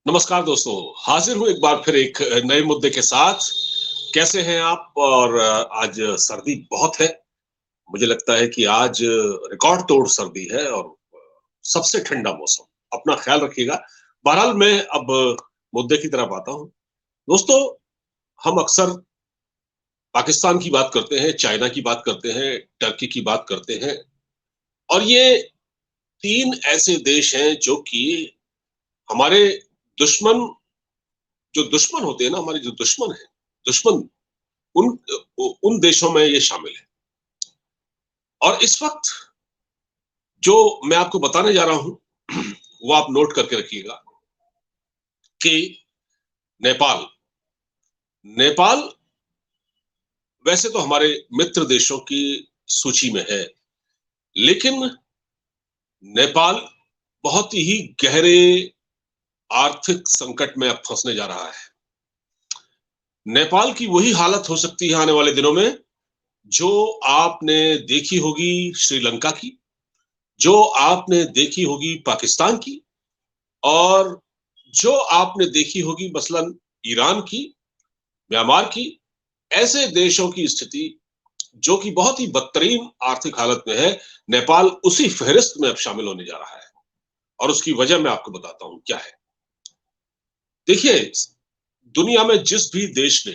नमस्कार दोस्तों, हाजिर हूँ एक बार फिर एक नए मुद्दे के साथ। कैसे हैं आप? और आज सर्दी बहुत है। मुझे लगता है कि आज रिकॉर्ड तोड़ सर्दी है और सबसे ठंडा मौसम। अपना ख्याल रखिएगा। बहरहाल मैं अब मुद्दे की तरफ आता हूँ। दोस्तों, हम अक्सर पाकिस्तान की बात करते हैं, चाइना की बात करते हैं, टर्की की बात करते हैं और ये 3 ऐसे देश हैं जो कि हमारे दुश्मन जो दुश्मन होते हैं ना, हमारे जो दुश्मन हैं, दुश्मन उन उन देशों में ये शामिल है। और इस वक्त जो मैं आपको बताने जा रहा हूं वो आप नोट करके रखिएगा कि नेपाल नेपाल वैसे तो हमारे मित्र देशों की सूची में है, लेकिन नेपाल बहुत ही गहरे आर्थिक संकट में अब फंसने जा रहा है। नेपाल की वही हालत हो सकती है आने वाले दिनों में जो आपने देखी होगी श्रीलंका की, जो आपने देखी होगी पाकिस्तान की और जो आपने देखी होगी मसलन ईरान की, म्यांमार की। ऐसे देशों की स्थिति जो कि बहुत ही बदतरीन आर्थिक हालत में है, नेपाल उसी फहरिस्त में अब शामिल होने जा रहा है। और उसकी वजह मैं आपको बताता हूं क्या है। देखिए, दुनिया में जिस भी देश ने,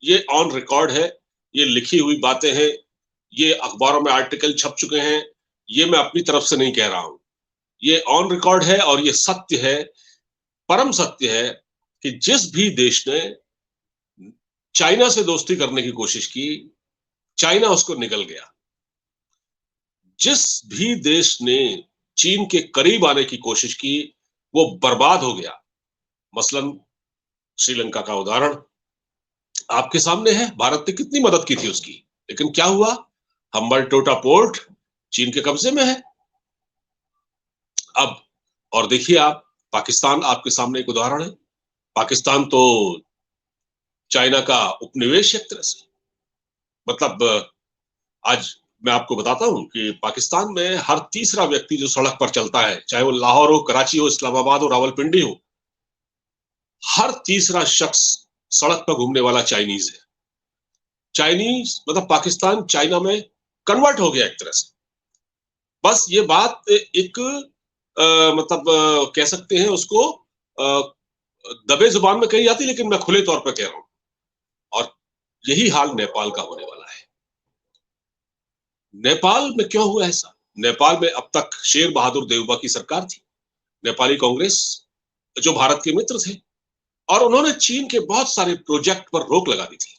ये ऑन रिकॉर्ड है, ये लिखी हुई बातें हैं, ये अखबारों में आर्टिकल छप चुके हैं, ये मैं अपनी तरफ से नहीं कह रहा हूं, ये ऑन रिकॉर्ड है और ये सत्य है, परम सत्य है कि जिस भी देश ने चाइना से दोस्ती करने की कोशिश की, चाइना उसको निगल गया। जिस भी देश ने चीन के करीब आने की कोशिश की, वो बर्बाद हो गया। मसलन श्रीलंका का उदाहरण आपके सामने है। भारत ने कितनी मदद की थी उसकी, लेकिन क्या हुआ? हम्बल टोटा पोर्ट चीन के कब्जे में है अब। और देखिए आप, पाकिस्तान आपके सामने एक उदाहरण है। पाकिस्तान तो चाइना का उपनिवेश है एक तरह से। मतलब आज मैं आपको बताता हूं कि पाकिस्तान में हर तीसरा व्यक्ति जो सड़क पर चलता है, चाहे वो लाहौर हो, कराची हो, इस्लामाबाद हो, रावलपिंडी हो, हर तीसरा शख्स सड़क पर घूमने वाला चाइनीज है। चाइनीज मतलब पाकिस्तान चाइना में कन्वर्ट हो गया एक तरह से। बस ये बात एक मतलब कह सकते हैं उसको, दबे जुबान में कही जाती, लेकिन मैं खुले तौर पर कह रहा हूं। और यही हाल नेपाल का होने वाला है। नेपाल में क्यों हुआ ऐसा? नेपाल में अब तक शेर बहादुर देवबा की सरकार थी, नेपाली कांग्रेस, जो भारत के मित्र थे, और उन्होंने चीन के बहुत सारे प्रोजेक्ट पर रोक लगा दी थी।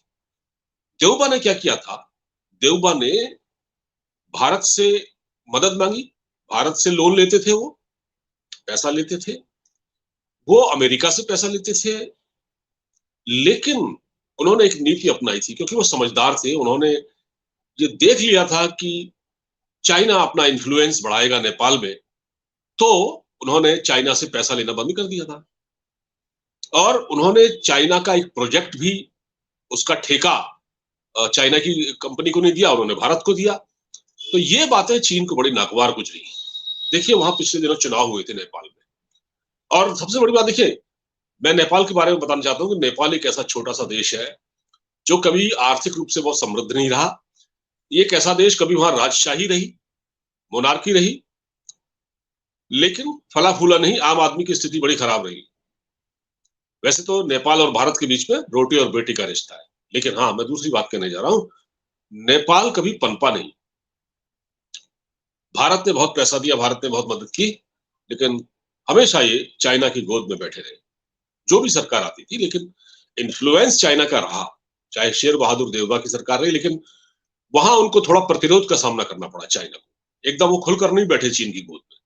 देवबा ने क्या किया था? देवबा ने भारत से मदद मांगी, भारत से लोन लेते थे, वो पैसा लेते थे, वो अमेरिका से पैसा लेते थे, लेकिन उन्होंने एक नीति अपनाई थी क्योंकि वो समझदार थे। उन्होंने ये देख लिया था कि चाइना अपना इन्फ्लुएंस बढ़ाएगा नेपाल में, तो उन्होंने चाइना से पैसा लेना बंद कर दिया था। और उन्होंने चाइना का एक प्रोजेक्ट भी, उसका ठेका चाइना की कंपनी को नहीं दिया, उन्होंने भारत को दिया। तो ये बातें चीन को बड़ी नागवार गुजरी। देखिए, वहां पिछले दिनों चुनाव हुए थे नेपाल में। और सबसे बड़ी बात देखिए, मैं नेपाल के बारे में बताना चाहता हूँ कि नेपाल एक ऐसा छोटा सा देश है जो कभी आर्थिक रूप से बहुत समृद्ध नहीं रहा। ये एक ऐसा देश, कभी वहां राजशाही रही, मोनार्की रही, लेकिन फला फूला नहीं, आम आदमी की स्थिति बड़ी खराब रही। वैसे तो नेपाल और भारत के बीच में रोटी और बेटी का रिश्ता है, लेकिन हाँ, मैं दूसरी बात कहने जा रहा हूं। नेपाल कभी पनपा नहीं। भारत ने बहुत पैसा दिया, भारत ने बहुत मदद की, लेकिन हमेशा ये चाइना की गोद में बैठे रहे, जो भी सरकार आती थी। लेकिन इन्फ्लुएंस चाइना का रहा, चाहे शेर बहादुर देवबा की सरकार रही, लेकिन वहां उनको थोड़ा प्रतिरोध का सामना करना पड़ा चाइना को। एकदम वो खुलकर नहीं बैठे चीन की गोद में।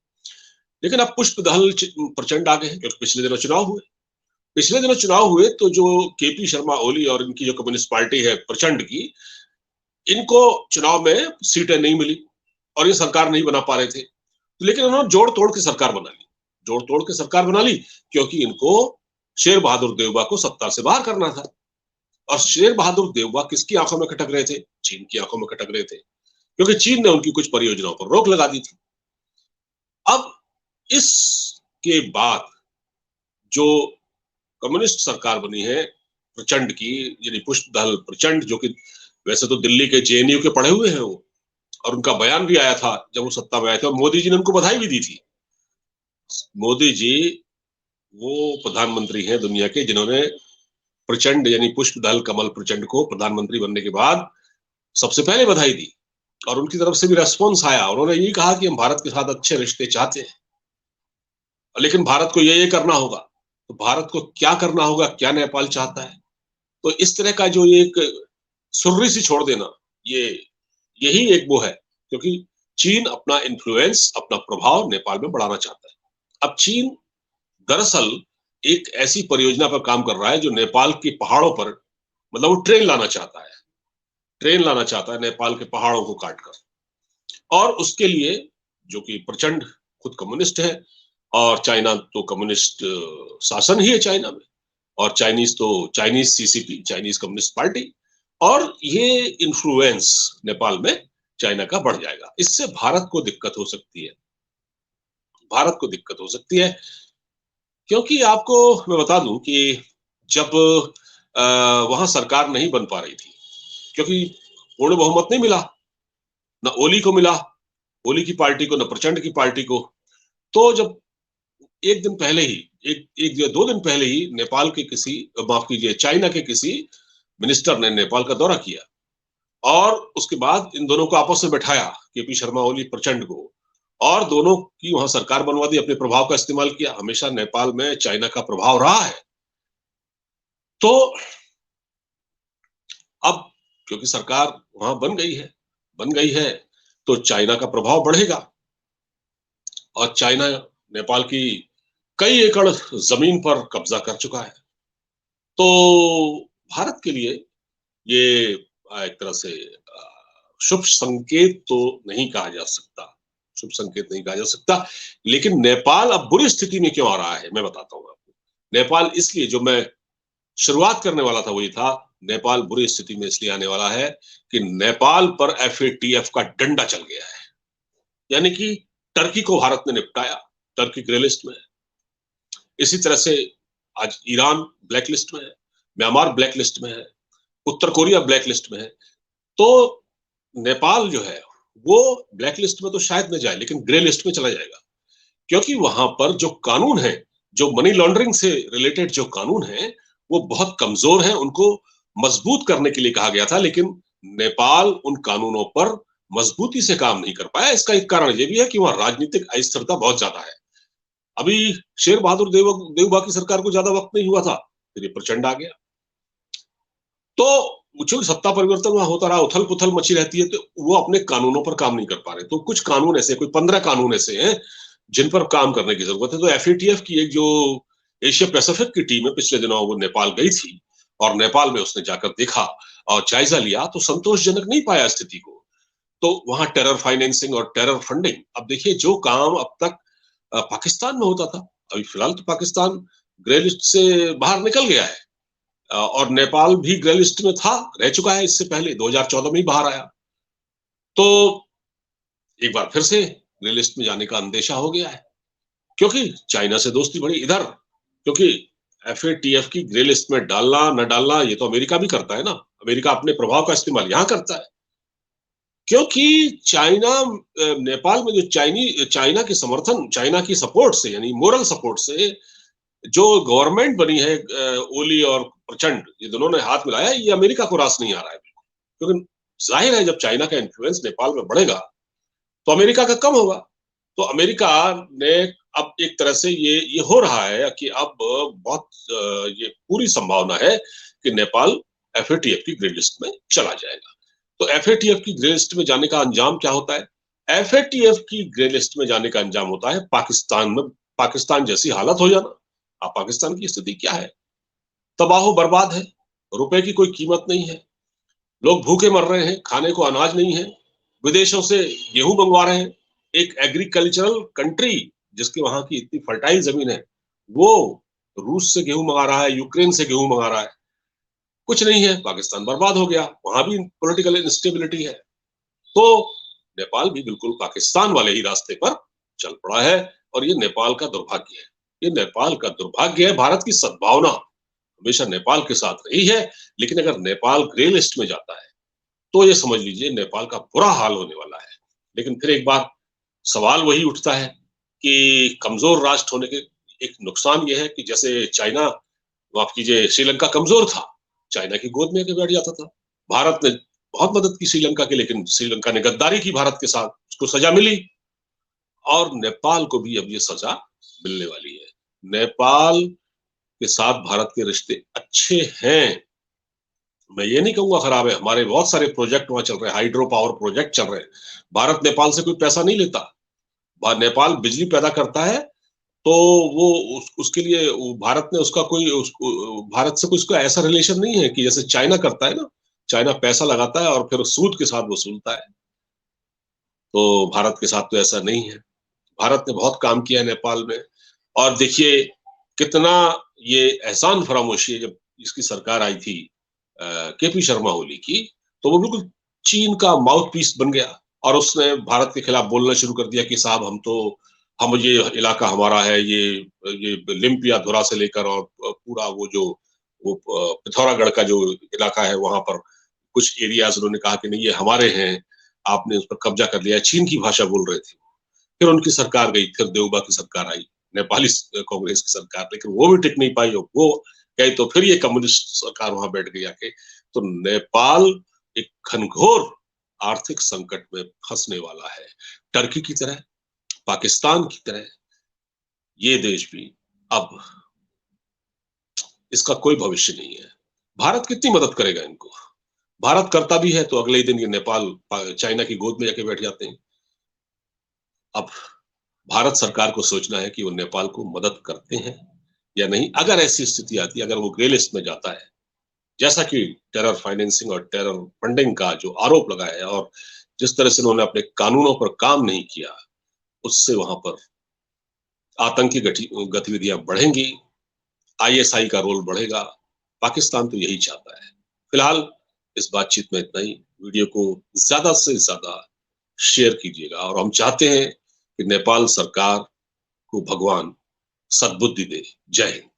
लेकिन अब पुष्पदहल प्रचंड आ गए हैं, क्योंकि पिछले दिनों चुनाव हुए। पिछले दिनों चुनाव हुए तो जो केपी शर्मा ओली और इनकी जो कम्युनिस्ट पार्टी है प्रचंड की, इनको चुनाव में सीटें नहीं मिली और ये सरकार नहीं बना पा रहे थे। लेकिन उन्होंने जोड़ तोड़ के सरकार बना ली, जोड़ तोड़ के सरकार बना ली, क्योंकि इनको शेर बहादुर देवबा को सत्ता से बाहर करना था। और शेर बहादुर देवबा किसकी आंखों में खटक रहे थे? चीन की आंखों में खटक रहे थे, क्योंकि चीन ने उनकी कुछ परियोजनाओं पर रोक लगा दी थी। अब इसके बाद जो कम्युनिस्ट सरकार बनी है प्रचंड की, यानी पुष्पदल प्रचंड, जो कि वैसे तो दिल्ली के जेएनयू के पढ़े हुए हैं वो, और उनका बयान भी आया था जब वो सत्ता में आए थे, और मोदी जी ने उनको बधाई भी दी थी। मोदी जी वो प्रधानमंत्री हैं दुनिया के जिन्होंने प्रचंड यानी पुष्पदल कमल प्रचंड को प्रधानमंत्री बनने के बाद सबसे पहले बधाई दी, और उनकी तरफ से भी रेस्पॉन्स आया। उन्होंने यही कहा कि हम भारत के साथ अच्छे रिश्ते चाहते हैं, लेकिन भारत को ये करना होगा। तो भारत को क्या करना होगा, क्या नेपाल चाहता है, तो इस तरह का जो एक सुर्री सी छोड़ देना, ये यही एक वो है, क्योंकि चीन अपना इन्फ्लुएंस, अपना प्रभाव नेपाल में बढ़ाना चाहता है। अब चीन दरअसल एक ऐसी परियोजना पर काम कर रहा है जो नेपाल के पहाड़ों पर, मतलब वो ट्रेन लाना चाहता है, ट्रेन लाना चाहता है नेपाल के पहाड़ों को काटकर, और उसके लिए जो कि प्रचंड खुद कम्युनिस्ट है, और चाइना तो कम्युनिस्ट शासन ही है चाइना में, और चाइनीज तो Chinese CCP, Chinese communist party, और ये इन्फ्लुएंस नेपाल में चाइना का बढ़ जाएगा। इससे भारत को दिक्कत हो सकती है, भारत को दिक्कत हो सकती है, क्योंकि आपको मैं बता दूं कि जब वहां सरकार नहीं बन पा रही थी, क्योंकि पूर्ण बहुमत नहीं मिला, न ओली को मिला, ओली की पार्टी को, न प्रचंड की पार्टी को, तो जब एक दिन पहले ही, एक या 2 दिन पहले ही नेपाल के किसी, माफ कीजिए, चाइना के किसी मिनिस्टर ने नेपाल का दौरा किया, और उसके बाद इन दोनों को आपस में बैठाया, केपी शर्मा ओली प्रचंड को, और दोनों की वहां सरकार बनवा दी, अपने प्रभाव का इस्तेमाल किया। हमेशा नेपाल में चाइना का प्रभाव रहा है। तो अब क्योंकि सरकार वहां बन गई है, तो चाइना का प्रभाव बढ़ेगा, और चाइना नेपाल की कई एकड़ जमीन पर कब्जा कर चुका है। तो भारत के लिए ये एक तरह से शुभ संकेत तो नहीं कहा जा सकता, शुभ संकेत नहीं कहा जा सकता, लेकिन नेपाल अब बुरी स्थिति में क्यों आ रहा है मैं बताता हूँ आपको। नेपाल इसलिए, जो मैं शुरुआत करने वाला था वही था, नेपाल बुरी स्थिति में इसलिए आने वाला है कि नेपाल पर एफएटीएफ का डंडा चल गया है, यानी कि टर्की को भारत ने निपटाया, टर्की ग्रे लिस्ट में है। इसी तरह से आज ईरान ब्लैक लिस्ट में है, म्यांमार ब्लैक लिस्ट में है, उत्तर कोरिया ब्लैक लिस्ट में है। तो नेपाल जो है वो ब्लैक लिस्ट में तो शायद न जाए, लेकिन ग्रे लिस्ट में चला जाएगा, क्योंकि वहां पर जो कानून है, जो मनी लॉन्ड्रिंग से रिलेटेड जो कानून है, वो बहुत कमजोर है। उनको मजबूत करने के लिए कहा गया था, लेकिन नेपाल उन कानूनों पर मजबूती से काम नहीं कर पाया। इसका एक कारण यह भी है कि वहां राजनीतिक अस्थिरता बहुत ज्यादा है। अभी शेर बहादुर देवबा की सरकार को ज्यादा वक्त नहीं हुआ था, फिर ये प्रचंड आ गया, तो चूंकि सत्ता परिवर्तन वहां होता रहा, उथल पुथल मची रहती है, तो वो अपने कानूनों पर काम नहीं कर पा रहे। तो कुछ कानून ऐसे, कोई 15 कानून ऐसे हैं जिन पर काम करने की जरूरत है। तो एफएटीएफ की एक जो एशिया पैसिफिक की टीम है, पिछले दिनों वो नेपाल गई थी, और नेपाल में उसने जाकर देखा और जायजा लिया, तो संतोषजनक नहीं पाया स्थिति को। तो वहां टेरर फाइनेंसिंग और टेरर फंडिंग, अब देखिए जो काम अब तक पाकिस्तान में होता था, अभी फिलहाल तो पाकिस्तान ग्रे लिस्ट से बाहर निकल गया है, और नेपाल भी ग्रे लिस्ट में था, रह चुका है, इससे पहले 2014 में ही बाहर आया। तो एक बार फिर से ग्रे लिस्ट में जाने का अंदेशा हो गया है, क्योंकि चाइना से दोस्ती बढ़ी इधर, क्योंकि एफएटीएफ की ग्रे लिस्ट में डालना न डालना ये तो अमेरिका भी करता है ना, अमेरिका अपने प्रभाव का इस्तेमाल यहां करता है, क्योंकि चाइना नेपाल में जो चाइना के समर्थन, चाइना की सपोर्ट से, यानी मोरल सपोर्ट से जो गवर्नमेंट बनी है, ओली और प्रचंड, ये दोनों ने हाथ मिलाया, ये अमेरिका को रास नहीं आ रहा है, क्योंकि जाहिर है जब चाइना का इन्फ्लुएंस नेपाल में बढ़ेगा तो अमेरिका का कम होगा। तो अमेरिका ने अब एक तरह से ये हो रहा है कि अब बहुत ये पूरी संभावना है कि नेपाल एफएटीएफ की ग्रे लिस्ट में चला जाएगा। तो एफएटीएफ की ग्रे लिस्ट में जाने का अंजाम क्या होता है? एफएटीएफ की ग्रे लिस्ट में जाने का अंजाम होता है पाकिस्तान में, पाकिस्तान जैसी हालत हो जाना। अब पाकिस्तान की स्थिति क्या है? तबाह बर्बाद है, रुपए की कोई कीमत नहीं है, लोग भूखे मर रहे हैं, खाने को अनाज नहीं है, विदेशों से गेहूं मंगवा रहे हैं। एक एग्रीकल्चरल कंट्री जिसके वहां की इतनी फर्टाइल जमीन है, वो रूस से गेहूं मंगा रहा है, यूक्रेन से गेहूं मंगा रहा है, कुछ नहीं है, पाकिस्तान बर्बाद हो गया, वहां भी पॉलिटिकल इंस्टेबिलिटी है। तो नेपाल भी बिल्कुल पाकिस्तान वाले ही रास्ते पर चल पड़ा है, और ये नेपाल का दुर्भाग्य है। ये नेपाल का दुर्भाग्य है। भारत की सद्भावना हमेशा नेपाल के साथ रही है, लेकिन अगर नेपाल ग्रे लिस्ट में जाता है तो ये समझ लीजिए नेपाल का बुरा हाल होने वाला है। लेकिन फिर एक बार सवाल वही उठता है कि कमजोर राष्ट्र होने के एक नुकसान ये है कि जैसे चाइना, माफ कीजिए, श्रीलंका कमजोर था, चाइना की गोद में आके बैठ जाता था। भारत ने बहुत मदद की श्रीलंका की, लेकिन श्रीलंका ने गद्दारी की भारत के साथ, उसको सजा मिली, और नेपाल को भी अब ये सजा मिलने वाली है। नेपाल के साथ भारत के रिश्ते अच्छे हैं, मैं ये नहीं कहूंगा खराब है। हमारे बहुत सारे प्रोजेक्ट वहां चल रहे हैं, हाइड्रो पावर प्रोजेक्ट चल रहे हैं। भारत नेपाल से कोई पैसा नहीं लेता। नेपाल बिजली पैदा करता है तो वो उसके लिए भारत ने उसका कोई भारत से कोई उसका ऐसा रिलेशन नहीं है कि जैसे चाइना करता है ना। चाइना पैसा लगाता है और फिर सूद के साथ वसूलता है, तो भारत के साथ तो ऐसा नहीं है। भारत ने बहुत काम किया है नेपाल में, और देखिए कितना ये एहसान फरामोशी है। जब इसकी सरकार आई थी केपी शर्मा ओली की, तो वो बिल्कुल चीन का माउथ पीस बन गया और उसने भारत के खिलाफ बोलना शुरू कर दिया कि साहब हम ये इलाका हमारा है, ये लिम्पिया धुरा से लेकर और पूरा वो पिथौरागढ़ का जो इलाका है वहां पर कुछ एरियाज उन्होंने कहा कि नहीं ये हमारे हैं, आपने उस पर कब्जा कर लिया। चीन की भाषा बोल रहे थे। फिर उनकी सरकार गई, फिर देउबा की सरकार आई, नेपाली कांग्रेस की सरकार, लेकिन वो भी टिक नहीं पाई। वो गई तो फिर ये कम्युनिस्ट सरकार वहां बैठ गई आके। तो नेपाल एक घनघोर आर्थिक संकट में फंसने वाला है। टर्की की तरह, पाकिस्तान की तरह ये देश भी अब इसका कोई भविष्य नहीं है। भारत कितनी मदद करेगा इनको? भारत करता भी है तो अगले ही दिन ये नेपाल चाइना की गोद में जाके बैठ जाते हैं। अब भारत सरकार को सोचना है कि वो नेपाल को मदद करते हैं या नहीं। अगर ऐसी स्थिति आती है, अगर वो ग्रे लिस्ट में जाता है, जैसा कि टेरर फाइनेंसिंग और टेरर फंडिंग का जो आरोप लगाया है और जिस तरह से उन्होंने अपने कानूनों पर काम नहीं किया, उससे वहां पर आतंकी गतिविधियां बढ़ेंगी, आईएसआई का रोल बढ़ेगा। पाकिस्तान तो यही चाहता है। फिलहाल इस बातचीत में इतना ही। वीडियो को ज्यादा से ज्यादा शेयर कीजिएगा, और हम चाहते हैं कि नेपाल सरकार को भगवान सद्बुद्धि दे। जय हिंद।